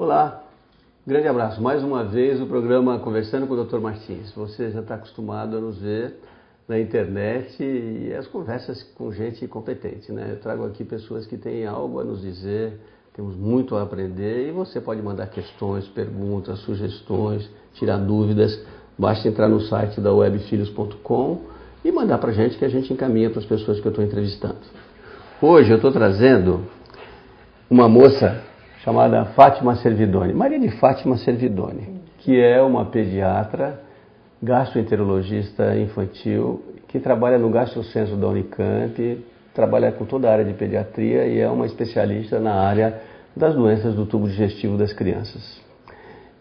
Olá, grande abraço. Mais uma vez o programa Conversando com o Dr. Martins. Você já está acostumado a nos ver na internet e as conversas com gente competente, né? Eu trago aqui pessoas que têm algo a nos dizer, temos muito a aprender e você pode mandar questões, perguntas, sugestões, tirar dúvidas. Basta entrar no site da webfilhos.com e mandar para a gente que a gente encaminha para as pessoas que eu estou entrevistando. Hoje eu estou trazendo uma moça chamada Fátima Servidoni, Maria de Fátima Servidoni, que é uma pediatra, gastroenterologista infantil, que trabalha no Gastrocentro da Unicamp, trabalha com toda a área de pediatria e é uma especialista na área das doenças do tubo digestivo das crianças.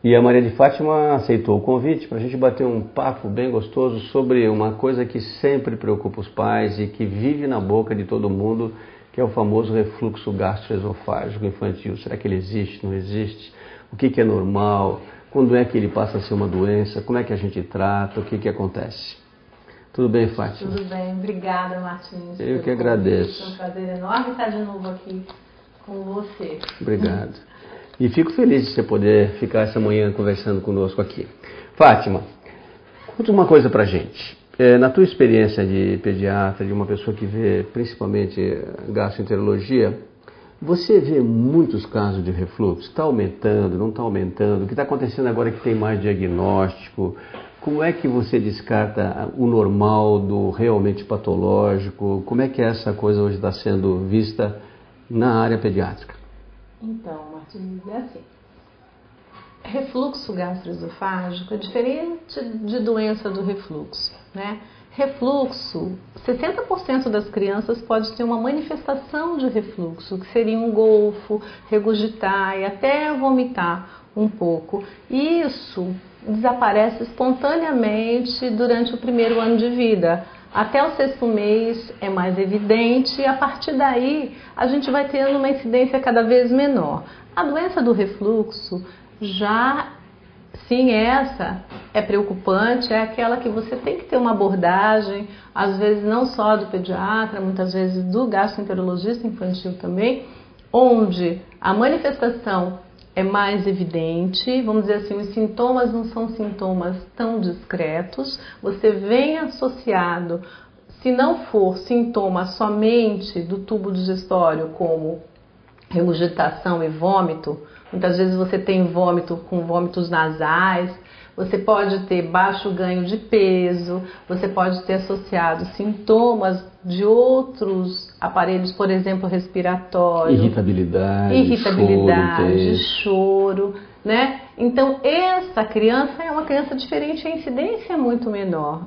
E a Maria de Fátima aceitou o convite para a gente bater um papo bem gostoso sobre uma coisa que sempre preocupa os pais e que vive na boca de todo mundo, que é o famoso refluxo gastroesofágico infantil. Será que ele existe, não existe? O que é normal? Quando é que ele passa a ser uma doença? Como é que a gente trata? O que acontece? Tudo bem, Fátima? Tudo bem. Obrigada, Martins. Eu que agradeço. É um prazer enorme estar de novo aqui com você. Obrigado. E fico feliz de você poder ficar essa manhã conversando conosco aqui. Fátima, conta uma coisa pra gente. Na tua experiência de pediatra, de uma pessoa que vê principalmente gastroenterologia, você vê muitos casos de refluxo? Está aumentando, não está aumentando? O que está acontecendo agora que tem mais diagnóstico? Como é que você descarta o normal do realmente patológico? Como é que essa coisa hoje está sendo vista na área pediátrica? Então, Martins, é assim. Refluxo gastroesofágico é diferente de doença do refluxo, né? Refluxo, 60% das crianças pode ter uma manifestação de refluxo, que seria um golfo, regurgitar e até vomitar um pouco. E isso desaparece espontaneamente durante o primeiro ano de vida. Até o 6º mês é mais evidente e a partir daí a gente vai tendo uma incidência cada vez menor. A doença do refluxo já, sim, essa é preocupante, é aquela que você tem que ter uma abordagem, às vezes não só do pediatra, muitas vezes do gastroenterologista infantil também, onde a manifestação é mais evidente, vamos dizer assim, os sintomas não são sintomas tão discretos, você vem associado, se não for sintoma somente do tubo digestório, como regurgitação e vômito, muitas vezes você tem vômito com vômitos nasais, você pode ter baixo ganho de peso, você pode ter associado sintomas de outros aparelhos, por exemplo, respiratório, irritabilidade, choro, né? Então, essa criança é uma criança diferente, a incidência é muito menor.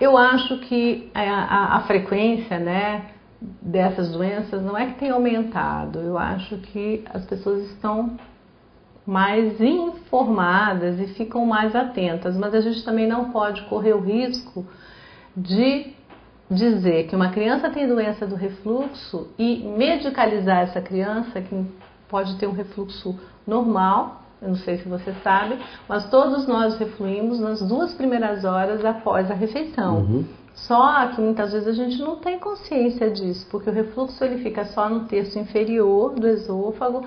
Eu acho que a frequência, né, dessas doenças não é que tem aumentado, eu acho que as pessoas estão mais informadas e ficam mais atentas, mas a gente também não pode correr o risco de dizer que uma criança tem doença do refluxo e medicalizar essa criança, que pode ter um refluxo normal, eu não sei se você sabe, mas todos nós refluímos nas 2 primeiras horas após a refeição. Uhum. Só que muitas vezes a gente não tem consciência disso, porque o refluxo ele fica só no terço inferior do esôfago,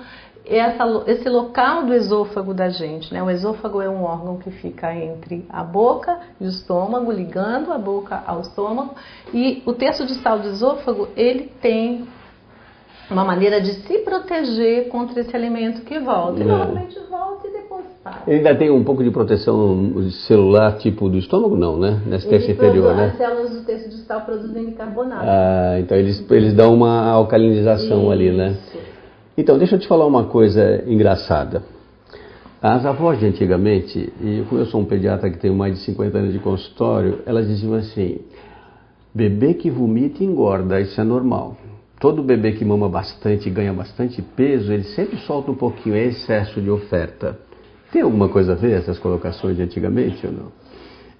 esse local do esôfago da gente, né? O esôfago é um órgão que fica entre a boca e o estômago, ligando a boca ao estômago, e o terço distal do esôfago, ele tem uma maneira de se proteger contra esse alimento que volta. E normalmente volta e depois sai. Ele ainda tem um pouco de proteção celular, tipo do estômago, não, né? Nesse terço inferior, né? As células do terço distal produzem bicarbonato. Ah, então eles dão uma alcalinização ali, né? Então, deixa eu te falar uma coisa engraçada. As avós de antigamente, e como eu sou um pediatra que tenho mais de 50 anos de consultório, elas diziam assim: bebê que vomita engorda, isso é normal. Todo bebê que mama bastante e ganha bastante peso, ele sempre solta um pouquinho, é excesso de oferta. Tem alguma coisa a ver essas colocações de antigamente ou não?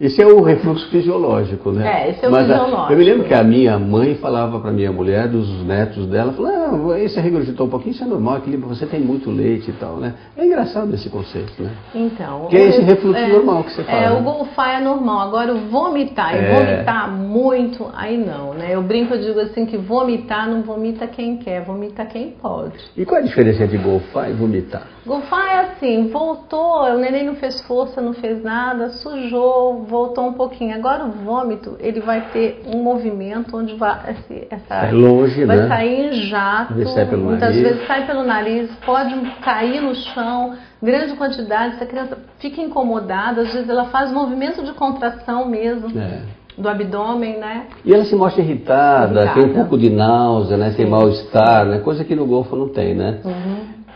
Esse é o refluxo fisiológico, né? Esse é o fisiológico. Eu me lembro que a minha mãe falava para minha mulher, dos netos dela, falava, esse regurgitou um pouquinho, isso é normal, você tem muito leite e tal, né? É engraçado esse conceito, né? Então... Que é esse refluxo normal que você fala. O golfar é normal, agora o vomitar, e vomitar muito, aí não, né? né? Eu brinco, eu digo assim que vomitar não vomita quem quer, vomita quem pode. E qual é a diferença entre golfar e vomitar? Golfar é assim, voltou, o neném não fez força, não fez nada, sujou, voltou um pouquinho. Agora o vômito, ele vai ter um movimento onde vai, é longe, vai né? sair em jato, muitas vezes sai pelo nariz, pode cair no chão, grande quantidade, se a criança fica incomodada, às vezes ela faz movimento de contração mesmo. Do abdômen, né? E ela se mostra irritada, tem um pouco de náusea, né? Tem mal-estar, né? Coisa que no golfo não tem, né?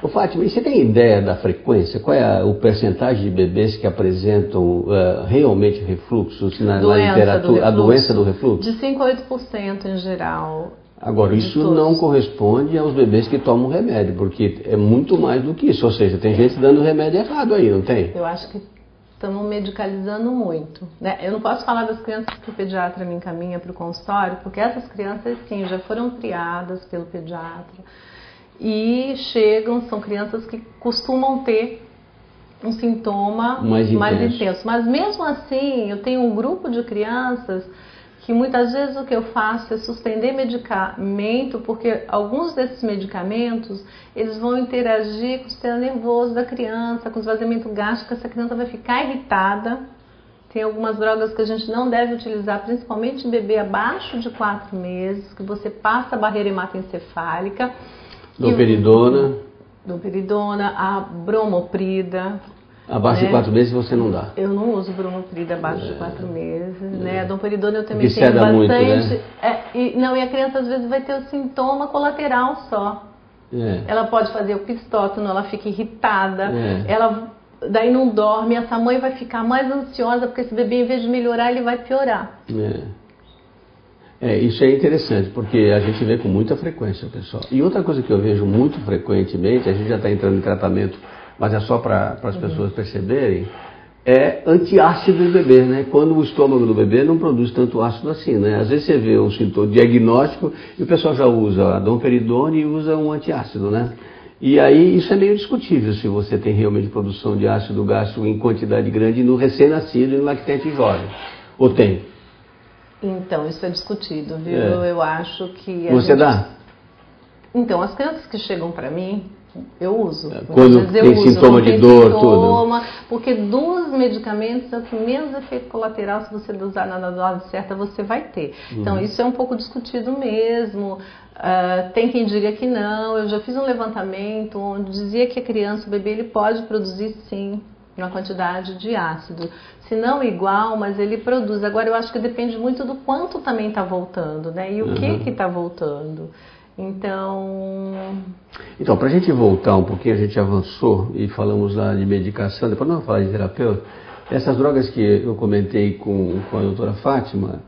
Ô Fátima, e você tem ideia da frequência? Qual é o percentagem de bebês que apresentam realmente refluxos na literatura? A doença do refluxo? De 5 a 8% em geral. Agora, isso não corresponde aos bebês que tomam remédio, porque é muito mais do que isso. Ou seja, tem gente dando remédio errado aí, não tem? Eu acho que estamos medicalizando muito, né? Eu não posso falar das crianças que o pediatra me encaminha para o consultório, porque essas crianças, sim, já foram triadas pelo pediatra e chegam, são crianças que costumam ter um sintoma mais intenso. Mas mesmo assim, eu tenho um grupo de crianças que muitas vezes o que eu faço é suspender medicamento, porque alguns desses medicamentos, eles vão interagir com o sistema nervoso da criança, com o esvaziamento gástrico, essa criança vai ficar irritada. Tem algumas drogas que a gente não deve utilizar, principalmente em bebê abaixo de 4 meses, que você passa a barreira hematoencefálica. Domperidona, a bromoprida. Abaixo de 4 meses você não dá? Eu não uso bromoprida abaixo de 4 meses, né? A domperidona eu também tenho bastante. Muito, né? E a criança às vezes vai ter o sintoma colateral só. Ela pode fazer o pistótono, ela fica irritada, ela daí não dorme, essa mãe vai ficar mais ansiosa porque esse bebê, em vez de melhorar, ele vai piorar. Isso é interessante, porque a gente vê com muita frequência, pessoal. E outra coisa que eu vejo muito frequentemente, a gente já está entrando em tratamento, mas é só para as pessoas perceberem, é antiácido do bebê, né? Quando o estômago do bebê não produz tanto ácido assim, né? Às vezes você vê um sintoma diagnóstico e o pessoal já usa a domperidona e usa um antiácido, né? E aí isso é meio discutível se você tem realmente produção de ácido gástrico em quantidade grande no recém-nascido e no lactente jovem. Ou tem? Então, isso é discutido, viu? Eu acho que... Você dá? Então, as crianças que chegam para mim, eu uso. Quando tem sintoma de dor, tudo. Porque dos medicamentos é o que menos efeito colateral, se você usar na dose certa, você vai ter. Então, isso é um pouco discutido mesmo. Tem quem diga que não. Eu já fiz um levantamento onde dizia que a criança, o bebê, ele pode produzir sim uma quantidade de ácido. Se não igual, mas ele produz. Agora, eu acho que depende muito do quanto também está voltando, né? E o que está voltando. Então, para a gente voltar um pouquinho, a gente avançou e falamos lá de medicação, depois não vamos falar de terapeuta. Essas drogas que eu comentei com a doutora Fátima,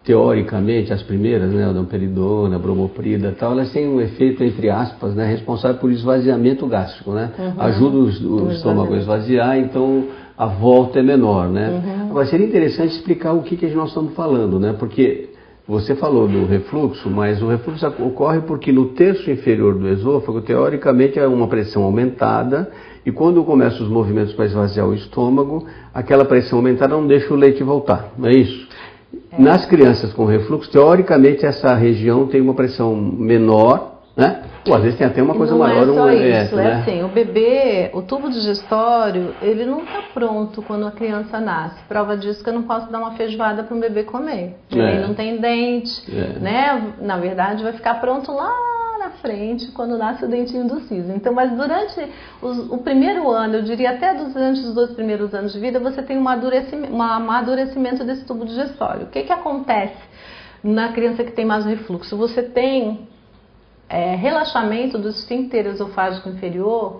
teoricamente, as primeiras, né, a domperidona, a bromoprida e tal, elas têm um efeito, entre aspas, né, responsável por esvaziamento gástrico, né? Ajuda o estômago a esvaziar, então a volta é menor, né? Agora, seria interessante explicar o que nós estamos falando, né? Porque você falou do refluxo, mas o refluxo ocorre porque no terço inferior do esôfago, teoricamente, é uma pressão aumentada e quando começam os movimentos para esvaziar o estômago, aquela pressão aumentada não deixa o leite voltar, não é isso? Nas crianças com refluxo, teoricamente, essa região tem uma pressão menor, né? Ou às vezes tem até uma coisa maior. Não é só isso, né? Assim, o bebê, o tubo digestório, ele não está pronto quando a criança nasce. Prova disso que eu não posso dar uma feijoada para um bebê comer. Ele não tem dente, né? Na verdade, vai ficar pronto lá na frente, quando nasce o dentinho do siso. Então, mas durante o primeiro ano, eu diria até durante os 2 primeiros anos de vida, você tem um amadurecimento desse tubo digestório. O que acontece na criança que tem mais refluxo? Você tem relaxamento do esfíncter esofágico inferior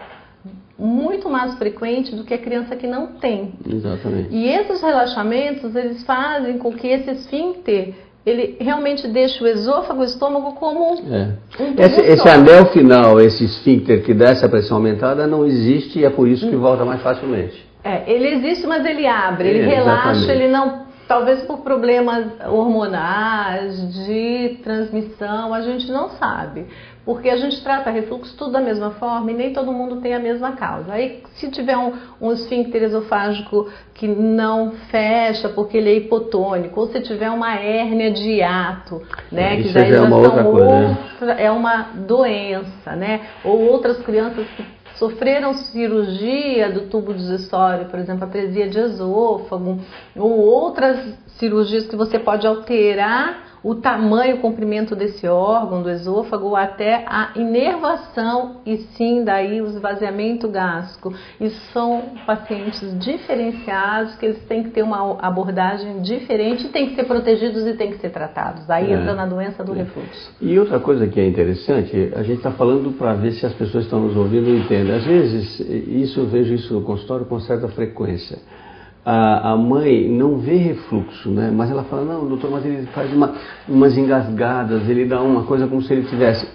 muito mais frequente do que a criança que não tem. Exatamente. E esses relaxamentos, eles fazem com que esse esfíncter, ele realmente deixa o esôfago, o estômago como um tubo esse anel final, esse esfíncter que dá essa pressão aumentada, não existe e é por isso que volta mais facilmente. Ele existe, mas ele abre, ele relaxa, exatamente. Ele não talvez por problemas hormonais, de transmissão, a gente não sabe. Porque a gente trata refluxo tudo da mesma forma e nem todo mundo tem a mesma causa. Aí, se tiver um esfíncter esofágico que não fecha porque ele é hipotônico, ou se tiver uma hérnia de hiato, né, que já é uma outra coisa, é uma doença, né, ou outras crianças que sofreram cirurgia do tubo digestório, por exemplo, atresia de esôfago, ou outras cirurgias que você pode alterar o tamanho, o comprimento desse órgão, do esôfago, ou até a inervação e sim daí o esvaziamento gástrico. Isso são pacientes diferenciados que eles têm que ter uma abordagem diferente, têm que ser protegidos e têm que ser tratados. Aí entra na doença do refluxo. E outra coisa que é interessante, a gente está falando para ver se as pessoas estão nos ouvindo e entendem. Às vezes, eu vejo isso no consultório com certa frequência. A mãe não vê refluxo, né? Mas ela fala, não, doutor, mas ele faz umas engasgadas, ele dá uma coisa como se ele tivesse...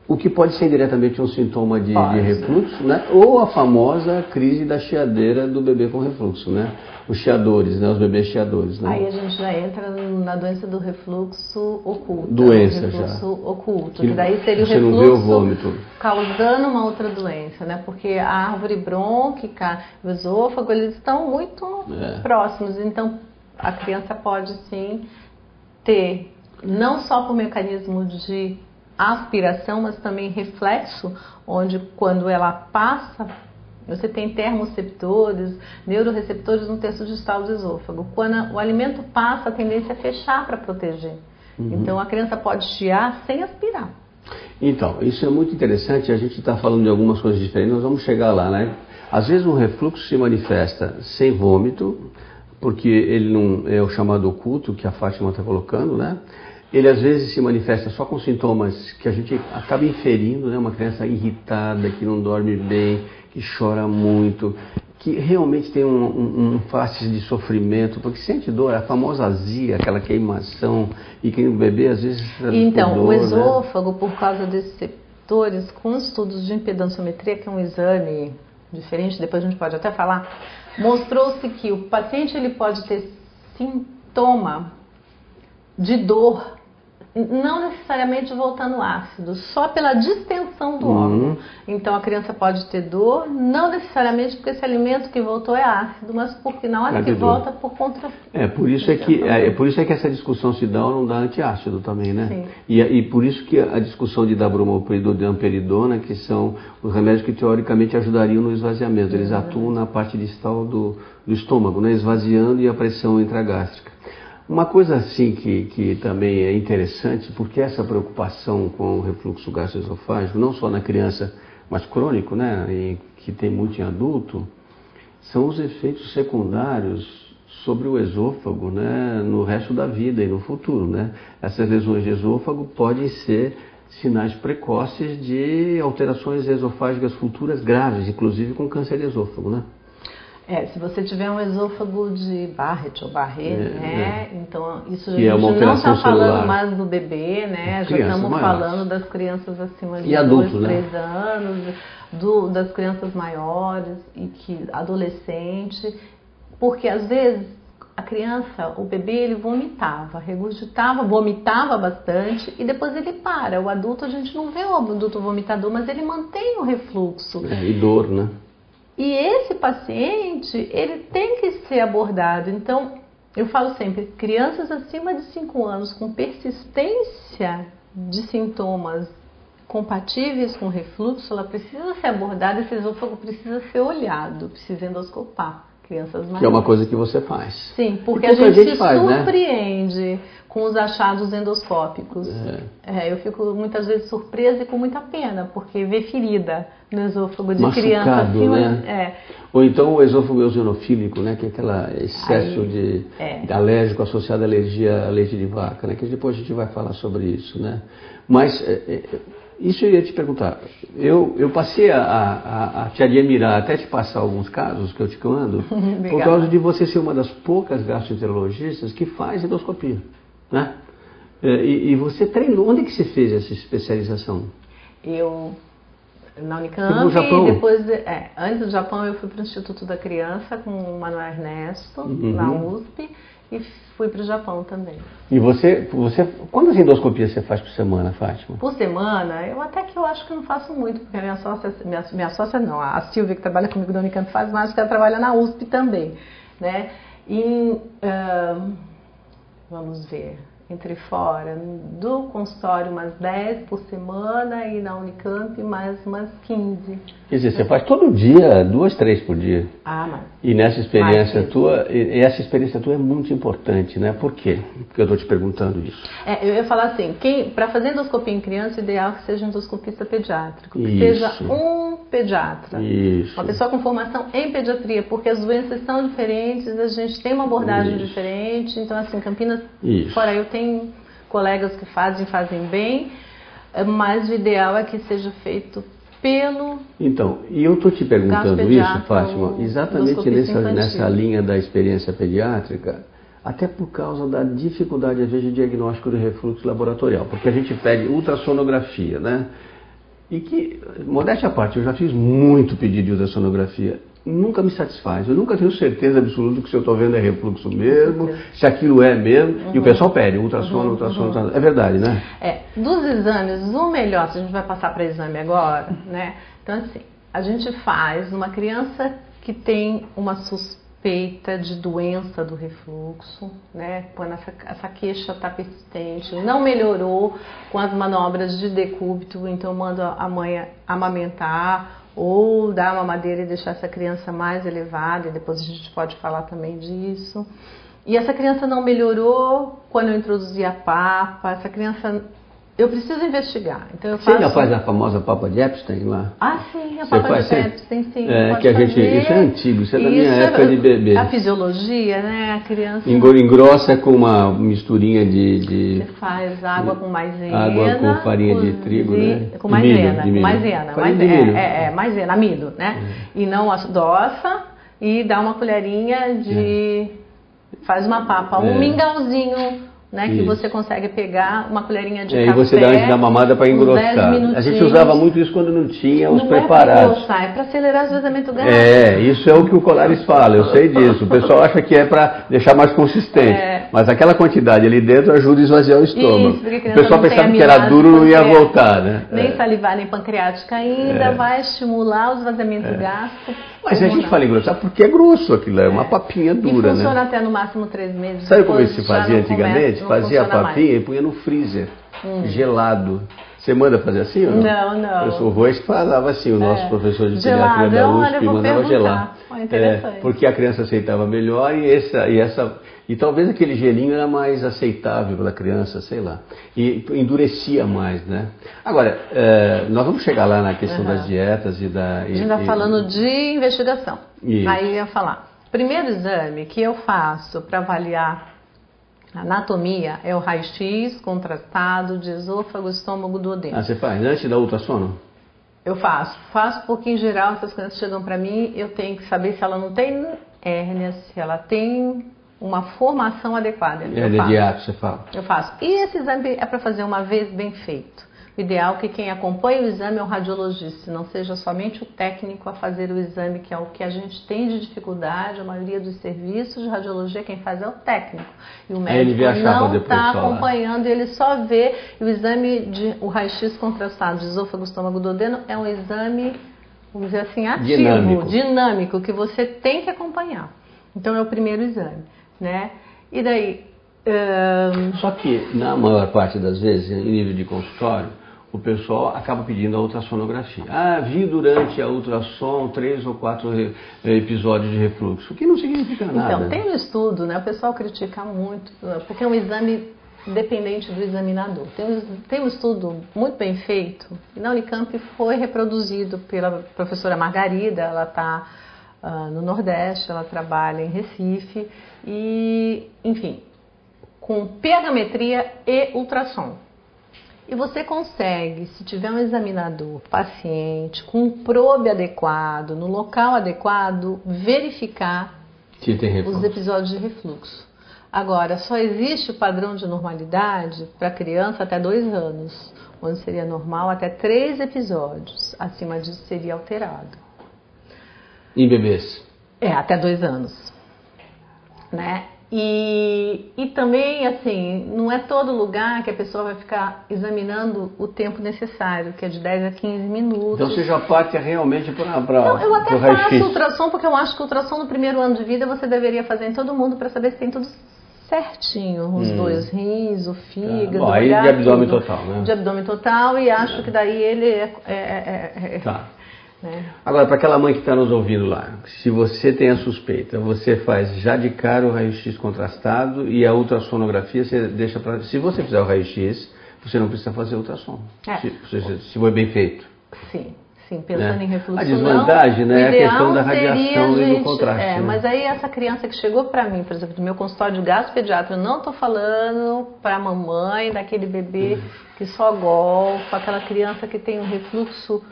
O que pode ser diretamente um sintoma de refluxo, né? Ou a famosa crise da chiadeira do bebê com refluxo, né? Os chiadores, né? Os bebês chiadores, né? Aí a gente já entra na doença do refluxo oculto. Doença refluxo já. Oculto, que daí seria o você não vê o vômito. refluxo causando uma outra doença, né? Porque a árvore brônquica e o esôfago, eles estão muito próximos. Então, a criança pode sim ter, não só por mecanismo de aspiração, mas também reflexo, onde quando ela passa, você tem termoceptores, neuroreceptores no terço distal do esôfago. Quando o alimento passa, a tendência é fechar para proteger. Então a criança pode chiar sem aspirar. Então, isso é muito interessante, a gente está falando de algumas coisas diferentes, nós vamos chegar lá, né? Às vezes um refluxo se manifesta sem vômito, porque ele não é o chamado oculto, que a Fátima está colocando, né? Ele às vezes se manifesta só com sintomas que a gente acaba inferindo, né? Uma criança irritada, que não dorme bem, que chora muito, que realmente tem um face de sofrimento, porque sente dor, a famosa azia, aquela queimação, e que o bebê às vezes... Então, dor, o esôfago, por causa desses receptores, com estudos de impedanciometria, que é um exame diferente, depois a gente pode até falar, mostrou-se que o paciente ele pode ter sintoma de dor, não necessariamente voltando ácido, só pela distensão do órgão. Então a criança pode ter dor, não necessariamente porque esse alimento que voltou é ácido, mas porque na hora que volta por conta... por isso é que essa discussão se dá ou não dá antiácido também, né? Sim. E por isso que a discussão de dar bromopril ou de amperidona, que são os remédios que teoricamente ajudariam no esvaziamento, eles atuam na parte distal do estômago, né? Esvaziando e a pressão intragástrica. Uma coisa assim que também é interessante, porque essa preocupação com o refluxo gastroesofágico, não só na criança, mas crônico, né, e que tem muito em adulto, são os efeitos secundários sobre o esôfago, né, no resto da vida e no futuro, né. Essas lesões de esôfago podem ser sinais precoces de alterações esofágicas futuras graves, inclusive com câncer de esôfago, né. Se você tiver um esôfago de Barrett ou Barré, né? Então isso a gente não está falando celular. Mais do bebê, né? Já estamos falando das crianças acima de adultos, 2, 3 anos, das crianças maiores e que adolescente, porque às vezes a criança, o bebê, ele vomitava, regurgitava, vomitava bastante e depois ele para. O adulto, a gente não vê o adulto vomitador, mas ele mantém o refluxo. E dor, né? E esse paciente, ele tem que ser abordado. Então, eu falo sempre, crianças acima de 5 anos com persistência de sintomas compatíveis com refluxo, ela precisa ser abordada, esse esôfago precisa ser olhado, precisa endoscopar. Crianças maiores. Que é uma coisa que você faz. Sim, porque a gente se surpreende com os achados endoscópicos. Eu fico muitas vezes surpresa e com muita pena, porque vê ferida no esôfago de criança acima, né? Ou então o esôfago eosinofílico, né? Que é aquele excesso de alérgico associado à alergia a leite de vaca, né? Que depois a gente vai falar sobre isso, né? Mas isso eu ia te perguntar. Eu passei a te admirar, até te passar alguns casos que eu te mando, por causa de você ser uma das poucas gastroenterologistas que faz endoscopia, né? E você treinou, onde é que você fez essa especialização? Eu, na Unicamp, e depois, antes do Japão eu fui para o Instituto da Criança com o Manuel Ernesto, na USP, e fui para o Japão também. E você, quantas endoscopias você faz por semana, Fátima? Por semana, eu acho que não faço muito, porque minha sócia não, a Silvia que trabalha comigo na Unicamp faz mais, porque ela trabalha na USP também, né? E, vamos ver, entre fora, do consultório umas 10 por semana e na Unicamp mais umas 15. Quer dizer, você faz todo dia, 2, 3 por dia. Ah, mas... E nessa experiência tua, essa experiência tua é muito importante, né? Por quê? Porque eu estou te perguntando isso. Eu ia falar assim, para fazer endoscopia em criança, o ideal é que seja um endoscopista pediátrico, que Isso. seja um pediatra. Isso. Uma pessoa com formação em pediatria, porque as doenças são diferentes, a gente tem uma abordagem Isso. diferente, então assim, Campinas, Isso. fora eu tenho colegas que fazem bem, mas o ideal é que seja feito pelo... Então, e eu estou te perguntando isso, Fátima, exatamente endoscopista nessa linha da experiência pediátrica, até por causa da dificuldade, às vezes, de diagnóstico de refluxo laboratorial, porque a gente pede ultrassonografia, né? E que, modéstia à parte, eu já fiz muito pedido de ultrassonografia, nunca me satisfaz, eu nunca tenho certeza absoluta que se eu estou vendo é refluxo mesmo, se aquilo é mesmo, e o pessoal pede ultrassono, ultrassono, é verdade, né? Dos exames, o melhor, se a gente vai passar para exame agora, né? Então assim, a gente faz uma criança que tem uma suspeita de doença do refluxo, né? Quando essa queixa está persistente, não melhorou com as manobras de decúbito, então eu mando a mãe amamentar, ou dar uma mamadeira e deixar essa criança mais elevada, e depois a gente pode falar também disso. E essa criança não melhorou quando eu introduzi a papa, essa criança... Eu preciso investigar. Então eu faço... Você ainda faz a famosa papa de Epstein lá? Ah, sim, a papa de Epstein, sim. Que a gente, isso é antigo, isso é da minha época de bebê. A fisiologia, né? A criança... Engrossa com uma misturinha de... Você faz água com maisena. Água com farinha de trigo, né? Com maisena. De milho. Maisena. Maisena, amido, né? E não adoça e dá uma colherinha de... Faz uma papa, um mingauzinho, né, que você consegue pegar uma colherinha de café. E você dá antes da mamada para engrossar. A gente usava muito isso quando não tinha os preparados. Não é para acelerar o esvaziamento gástrico. Isso é o que o Colares fala, eu sei disso. O pessoal acha que é para deixar mais consistente. Mas aquela quantidade ali dentro ajuda a esvaziar o estômago. Isso, o pessoal pensava que era duro, não ia voltar, né? Nem salivar, nem pancreática ainda, vai estimular o esvaziamento gástrico. Mas a gente fala engrossar porque é grosso aquilo, é uma papinha dura, e funciona né? até no máximo 3 meses. Sabe como se fazia antigamente? Fazia a papinha mais. E punha no freezer, gelado. Você manda fazer assim ou não? Não. O Royce falava assim, o nosso professor de pediatria da USP mandava gelar. Porque a criança aceitava melhor e talvez aquele gelinho era mais aceitável pela criança, sei lá. E endurecia mais, né? Agora, nós vamos chegar lá na questão das dietas e da... A gente está falando de investigação. Isso. Aí eu ia falar. Primeiro exame que eu faço para avaliar a anatomia é o raio-x contrastado de esôfago, estômago, duodeno. Você faz antes da ultrassono? Eu faço porque em geral essas crianças chegam para mim, eu tenho que saber se ela não tem hérnia, se ela tem uma formação adequada. Hérnia de hiato, você fala? Eu faço. E esse exame é para fazer uma vez bem feito. O ideal é que quem acompanhe o exame é o radiologista, não seja somente o técnico a fazer o exame, que é o que a gente tem de dificuldade. A maioria dos serviços de radiologia, quem faz é o técnico. E o médico não está acompanhando, ele só vê. E o exame, o raio-x contrastado de esôfago, estômago, duodeno, é um exame, vamos dizer assim, ativo, dinâmico, que você tem que acompanhar. Então é o primeiro exame, né? E daí... Só que, na maior parte das vezes, em nível de consultório, o pessoal acaba pedindo a ultrassonografia. Vi durante a ultrassom 3 ou 4 episódios de refluxo, o que não significa nada. Então, tem um estudo, né? O pessoal critica muito, porque é um exame dependente do examinador. Tem um estudo muito bem feito, e na Unicamp foi reproduzido pela professora Margarida, ela está no Nordeste, ela trabalha em Recife, e, enfim, com pH-metria e ultrassom. E você consegue, se tiver um examinador paciente, com um probe adequado, no local adequado, verificar os episódios de refluxo. Agora, só existe o padrão de normalidade para criança até 2 anos, onde seria normal até 3 episódios. Acima disso seria alterado. Em bebês? Até 2 anos. Né? E também, assim, não é todo lugar que a pessoa vai ficar examinando o tempo necessário, que é de 10 a 15 minutos. Então você já parte realmente para eu até o raio-x. faço ultrassom, porque eu acho que o ultrassom no primeiro ano de vida você deveria fazer em todo mundo para saber se tem tudo certinho, os 2 rins, o fígado, bom, aí de abdômen total, né? De abdômen total, e acho que daí ele Tá. né? Agora, para aquela mãe que está nos ouvindo lá, se você tem a suspeita, você faz já de cara o raio-x contrastado e a ultrassonografia você deixa para... Se você fizer o raio-x, você não precisa fazer ultrassom, se for bem feito. Sim. Sim, pensando em refluxo. A desvantagem, não, né, é a questão da radiação e do contraste. Né? Mas aí essa criança que chegou para mim, por exemplo, do meu consultório de gastropediatra, eu não estou falando para a mamãe daquele bebê que só golfa, aquela criança que tem um refluxo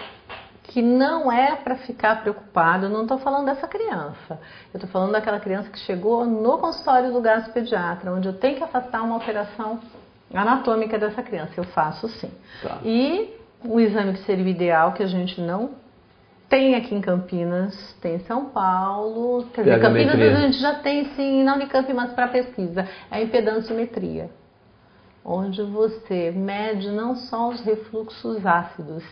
que não é para ficar preocupado. Eu não estou falando dessa criança. Eu estou falando daquela criança que chegou no consultório do gastropediatra, onde eu tenho que afastar uma alteração anatômica dessa criança. Eu faço sim. Tá. E o exame que seria o ideal, que a gente não tem aqui em Campinas, tem em São Paulo, quer dizer, Campinas a gente já tem sim na Unicamp, mas para pesquisa, é a impedanciometria, onde você mede não só os refluxos ácidos,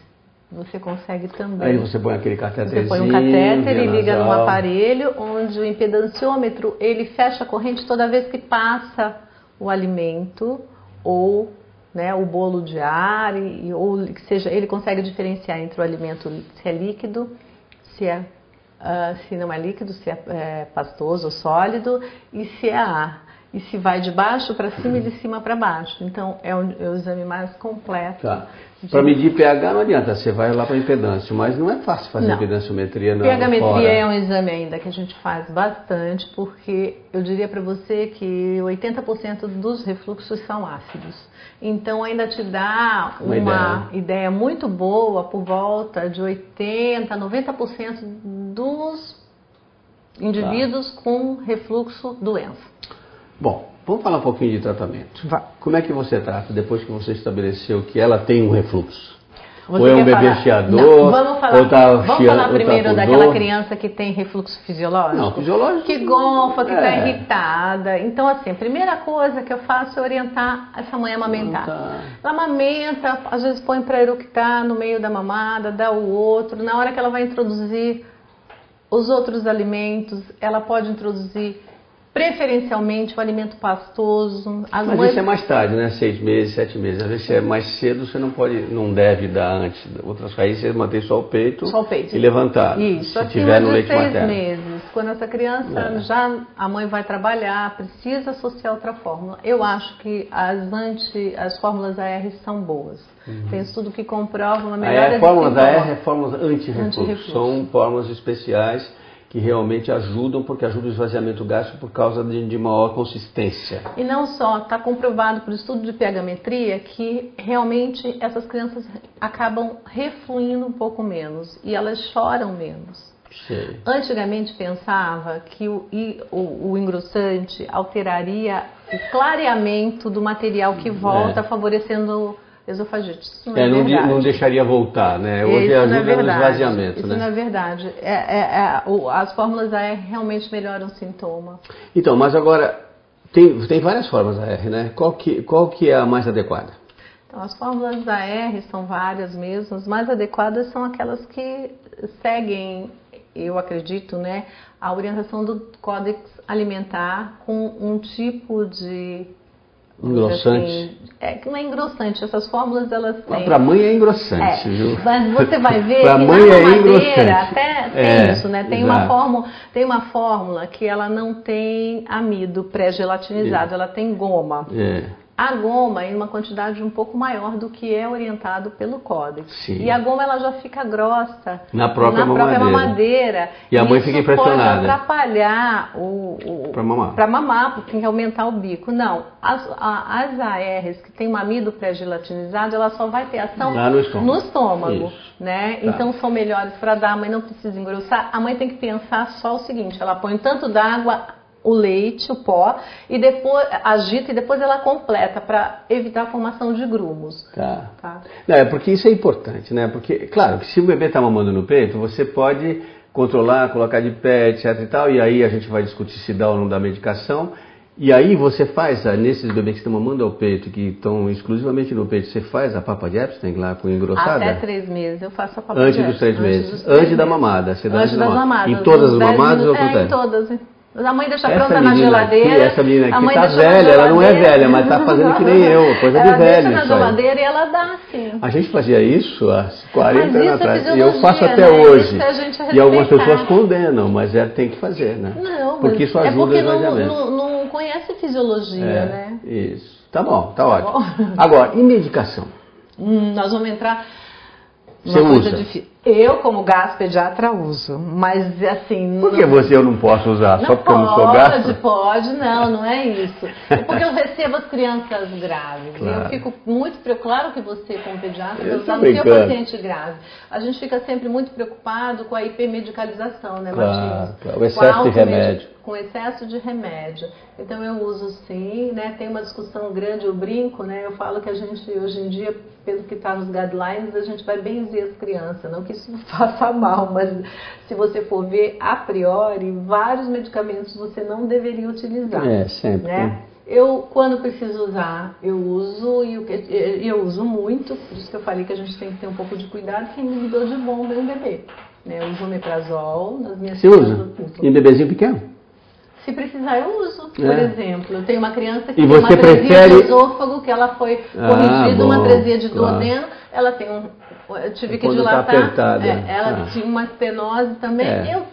você consegue também... Aí você põe aquele catéterzinho... Você põe um catéter e liga num aparelho, onde o impedanciômetro, ele fecha a corrente toda vez que passa o alimento ou... né, o bolo de ar, ou que seja, ele consegue diferenciar entre o alimento, se é líquido, se não é líquido, se é pastoso ou sólido, e se é ar. E se vai de baixo para cima e de cima para baixo. Então, é o exame mais completo. Tá. Para medir pH não adianta, você vai lá para impedância, mas não é fácil fazer impedanciometria não. pH-metria é um exame ainda que a gente faz bastante, porque eu diria para você que 80% dos refluxos são ácidos. Então ainda te dá uma ideia muito boa, por volta de 80%, 90% dos indivíduos com refluxo doença. Bom, vamos falar um pouquinho de tratamento. Vai. Como é que você trata depois que você estabeleceu que ela tem um refluxo? Ou é um bebê chiador? Vamos falar primeiro daquela criança que tem refluxo fisiológico? Não, fisiológico. Que golfa, que está irritada. Então, assim, a primeira coisa que eu faço é orientar essa mãe a amamentar. Ela amamenta, às vezes põe para eructar no meio da mamada, dá o outro. Na hora que ela vai introduzir os outros alimentos, ela pode introduzir preferencialmente o alimento pastoso. Mas isso é mais tarde, né? 6 meses, 7 meses. Às vezes se é mais cedo, você não deve dar antes. Outras raízes você mantém só o peito e levantar. Isso, se tiver no leite materno. 6 meses. Quando essa criança a mãe vai trabalhar, precisa associar outra fórmula. Eu acho que as fórmulas AR são boas. Tem estudo que comprova uma melhora. Fórmulas AR é fórmulas anti-refluxo. São fórmulas especiais que realmente ajudam, porque ajuda o esvaziamento gástrico por causa de maior consistência. E não só, está comprovado por estudo de pH-metria que realmente essas crianças acabam refluindo um pouco menos e elas choram menos. Sim. Antigamente pensava que o engrossante alteraria o clareamento do material que volta, favorecendo esofagite. Isso não é verdade. Não deixaria voltar, né? Hoje ajuda no esvaziamento. Isso né? não é verdade. As fórmulas AR realmente melhoram o sintoma. Então, mas agora, tem várias formas AR, né? Qual que é a mais adequada? Então, as fórmulas AR são várias mesmo. As mais adequadas são aquelas que seguem, eu acredito, né, a orientação do Códex Alimentar com um tipo de... engrossante? Assim, que não é engrossante, essas fórmulas elas têm... Para a mãe é engrossante, viu? Mas você vai ver que na mamadeira até tem isso, né? Tem uma fórmula que ela não tem amido pré-gelatinizado, ela tem goma. A goma em uma quantidade um pouco maior do que é orientado pelo códex. Sim. E a goma ela já fica grossa na própria mamadeira. E a mãe fica impressionada. Pode atrapalhar para mamar, porque tem que aumentar o bico. Não, as ARs que tem um amido pré-gelatinizado, ela só vai ter ação no estômago. Né? Tá. Então são melhores para dar, a mãe não precisa engrossar. A mãe tem que pensar só o seguinte, ela põe tanto d'água, o leite, o pó, e depois agita e depois ela completa para evitar a formação de grumos. Tá. Não, porque isso é importante, né? Porque, claro, que se o bebê está mamando no peito, você pode controlar, colocar de pé, etc e tal, e aí a gente vai discutir se dá ou não dá medicação, E aí você faz, nesses bebês que estão mamando ao peito, que estão exclusivamente no peito, você faz a papa de Epstein lá com engrossada? Até 3 meses eu faço a papa Antes de dos 3 meses. meses. Antes da mamada. Você dá Antes das mamadas. Em todas as mamadas ou em todas. A mãe deixa essa pronta na geladeira. Essa menina a aqui mãe tá deixa na velha, ela não é geladeira. velha, mas tá fazendo que nem eu, coisa de Ela velho. deixa na isso aí. geladeira e ela dá, sim. A gente fazia isso há 40 anos atrás. E eu faço fisiologia, até né? hoje. Isso é a gente E algumas respeitar. pessoas condenam, mas tem que fazer, né? Não, porque isso ajuda o porque esvaziamento. não conhece fisiologia, né? Isso. Tá bom, tá ótimo. bom. Agora, e medicação? Nós vamos entrar Você numa coisa usa? difícil. Eu, como gastropediatra, uso, mas assim... Por que eu não posso usar? Não Só porque eu não sou gastro? Pode, não é isso. É porque eu recebo as crianças graves. Claro. E eu fico muito preocupada. Claro que você, como pediatra, Eu vai usar tô no seu brincando. paciente grave. A gente fica sempre muito preocupado com a hipermedicalização, né, Claro, Martins? claro. O excesso de remédio. Com excesso de remédio. Então eu uso sim, né? Tem uma discussão grande, eu brinco, né? Eu falo que a gente, hoje em dia, pelo que está nos guidelines, a gente vai benzer as crianças. Não que isso faça mal, mas se você for ver a priori, vários medicamentos você não deveria utilizar. Sempre. Né? Eu, quando preciso usar, eu uso e eu uso muito, por isso que eu falei que a gente tem que ter um pouco de cuidado, que é inibidor de bomba em um bebê. Né? Eu uso omeprazol nas minhas Você usa? Em bebezinho pequeno? Se precisar, eu uso. Por exemplo, eu tenho uma criança que tem você uma atresia prefere... de esôfago, que ela foi corrigida, uma atresia de duodeno, ela tem eu tive que Quando dilatar, tá apertada. ela tinha uma estenose também, eu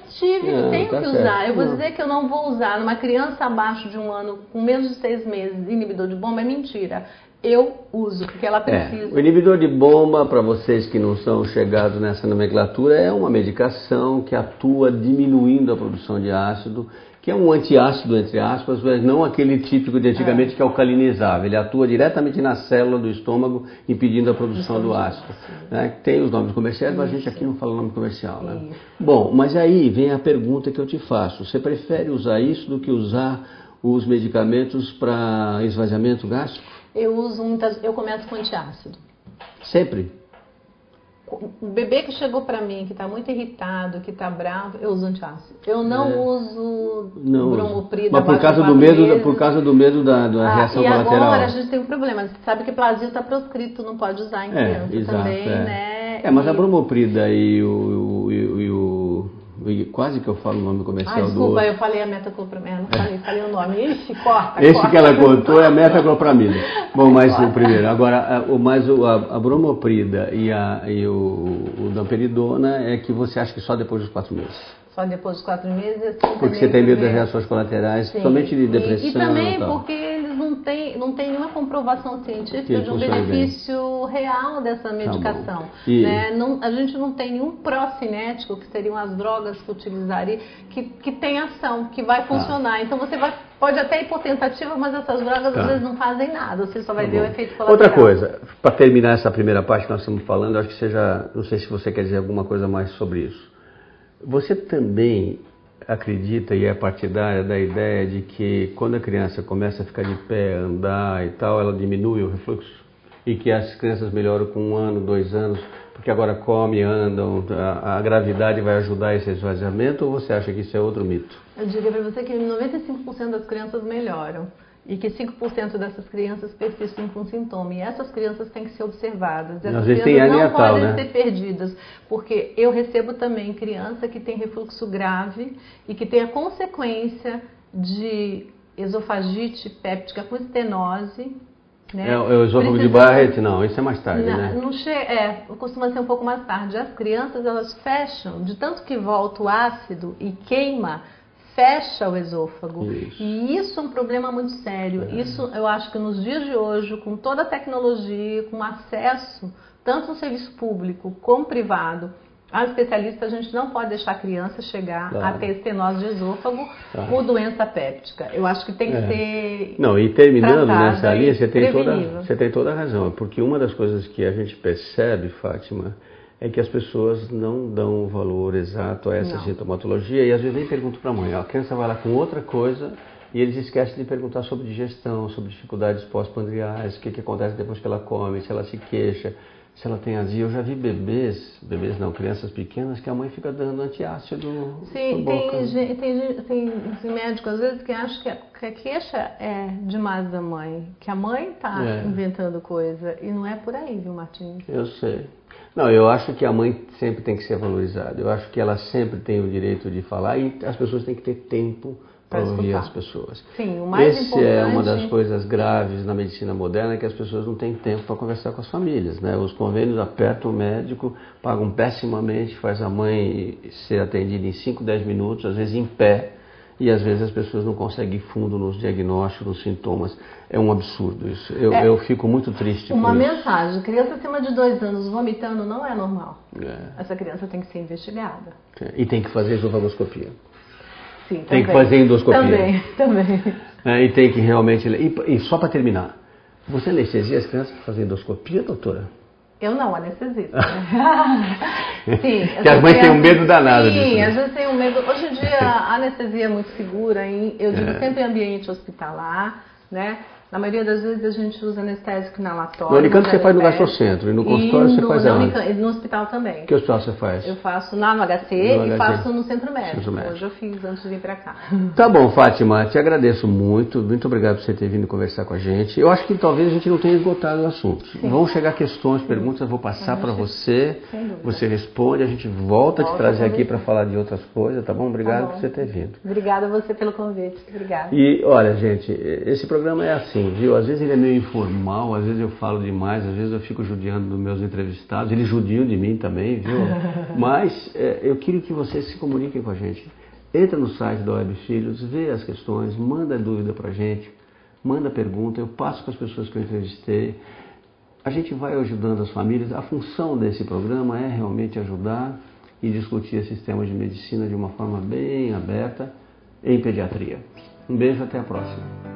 tenho que usar. Eu vou dizer que eu não vou usar numa criança abaixo de 1 ano, com menos de 6 meses, inibidor de bomba, é mentira. Eu uso, porque ela precisa. O inibidor de bomba, para vocês que não são chegados nessa nomenclatura, é uma medicação que atua diminuindo a produção de ácido, que é um antiácido, entre aspas, mas não aquele típico de antigamente que alcalinizava. Ele atua diretamente na célula do estômago, impedindo a produção do ácido. Né? Tem os nomes comerciais, mas a gente aqui não fala nome comercial. Né? Bom, mas aí vem a pergunta que eu te faço. Você prefere usar isso do que usar os medicamentos para esvaziamento gástrico? Eu começo com antiácido. Sempre? O bebê que chegou para mim, que está muito irritado, que está bravo, eu uso antiácido. Eu não uso bromoprida. Mas por causa do medo da reação colateral. E agora a gente tem um problema. Você sabe que Plasil está proscrito, não pode usar em criança exato, também, né? Mas a bromoprida e quase que eu falo o nome comercial do outro. Eu falei a metaclopramida, não falei o nome. Ixi, corta. Que ela contou é a metaclopramida. Bom, mas o primeiro. Agora, a bromoprida e o domperidona é que você acha que só depois dos 4 meses. Só depois dos 4 meses. Porque você tem medo das reações colaterais, somente de depressão. E também porque eles não têm nenhuma comprovação científica de um benefício real dessa medicação. Né? A gente não tem nenhum pró-cinético, que seriam as drogas que utilizaria, que tem ação, que vai funcionar. Então você pode até ir por tentativa, mas essas drogas às vezes não fazem nada. Você só vai ver o efeito colateral. Outra coisa, para terminar essa primeira parte que nós estamos falando, acho que seja, não sei se você quer dizer alguma coisa mais sobre isso. Você também acredita e é partidária da ideia de que quando a criança começa a ficar de pé, andar e tal, ela diminui o refluxo? E que as crianças melhoram com 1 ano, 2 anos, porque agora comem, andam, a gravidade vai ajudar esse esvaziamento, ou você acha que isso é outro mito? Eu diria para você que 95% das crianças melhoram. E que 5% dessas crianças persistem com sintoma. E essas crianças têm que ser observadas. Essas crianças não podem ser perdidas. Porque eu recebo também criança que tem refluxo grave e que tem a consequência de esofagite péptica com estenose. Né? O esôfago de Barrett, não, isso é mais tarde, né? Costuma ser um pouco mais tarde. As crianças, elas fecham, de tanto que volta o ácido e queima, fecha o esôfago. E isso é um problema muito sério. Isso eu acho que nos dias de hoje, com toda a tecnologia, com acesso, tanto no serviço público como privado, a especialista, a gente não pode deixar a criança chegar a ter estenose de esôfago por doença péptica. Eu acho que tem que ser. Não, e terminando nessa linha, você tem toda a razão. Porque uma das coisas que a gente percebe, Fátima, é que as pessoas não dão o valor exato a essa sintomatologia e às vezes nem perguntam para a mãe. A criança vai lá com outra coisa e eles esquecem de perguntar sobre digestão, sobre dificuldades pós-pandriais, o que acontece depois que ela come, se ela se queixa, se ela tem azia. Eu já vi bebês não, crianças pequenas, que a mãe fica dando antiácido Sim, na boca. tem médicos às vezes que acham que a queixa é demais da mãe, que a mãe está inventando coisa, e não é por aí, viu, Martins? Eu sei. Não, eu acho que a mãe sempre tem que ser valorizada. Eu acho que ela sempre tem o direito de falar e as pessoas têm que ter tempo para ouvir as pessoas. Sim, o mais importante é uma das coisas graves na medicina moderna, que as pessoas não têm tempo para conversar com as famílias, né? Os convênios apertam o médico, pagam pessimamente, faz a mãe ser atendida em 5, 10 minutos, às vezes em pé, e às vezes as pessoas não conseguem ir fundo nos diagnósticos, nos sintomas. É um absurdo isso. Eu fico muito triste com isso. Uma mensagem: criança acima de 2 anos vomitando não é normal. Essa criança tem que ser investigada. E tem que fazer esofagoscopia. Sim, tem que fazer endoscopia. Também. E tem que realmente... E só para terminar, você anestesia as crianças para fazer endoscopia, doutora? Eu não, anestesista. Sim. Que as mães têm um medo danado disso. Sim, às vezes tem um medo. Hoje em dia a anestesia é muito segura, eu digo sempre em ambiente hospitalar, né? Na maioria das vezes a gente usa anestésico inalatório. No Unicamp você faz no gastrocentro e no consultório você faz aonde? E no hospital também. Que hospital você faz? Eu faço no HC e faço no Centro Médico. Hoje eu fiz antes de vir para cá. Tá bom, Fátima, te agradeço muito. Muito obrigado por você ter vindo conversar com a gente. Eu acho que talvez a gente não tenha esgotado o assunto. Sim. Vão chegar questões, perguntas, eu vou passar para você. Você responde, a gente volta a te trazer aqui para falar de outras coisas, tá bom? Obrigado por você ter vindo. Obrigada a você pelo convite. Obrigada. E olha, gente, esse programa é assim, viu? Às vezes ele é meio informal, às vezes eu falo demais, às vezes eu fico judiando dos meus entrevistados, eles judiam de mim também, viu? Mas eu queria que vocês se comuniquem com a gente. Entra no site da Web Filhos, vê as questões, manda dúvida pra gente, manda pergunta, eu passo com as pessoas que eu entrevistei. A gente vai ajudando as famílias. A função desse programa é realmente ajudar e discutir esses temas de medicina de uma forma bem aberta em pediatria. Um beijo, até a próxima.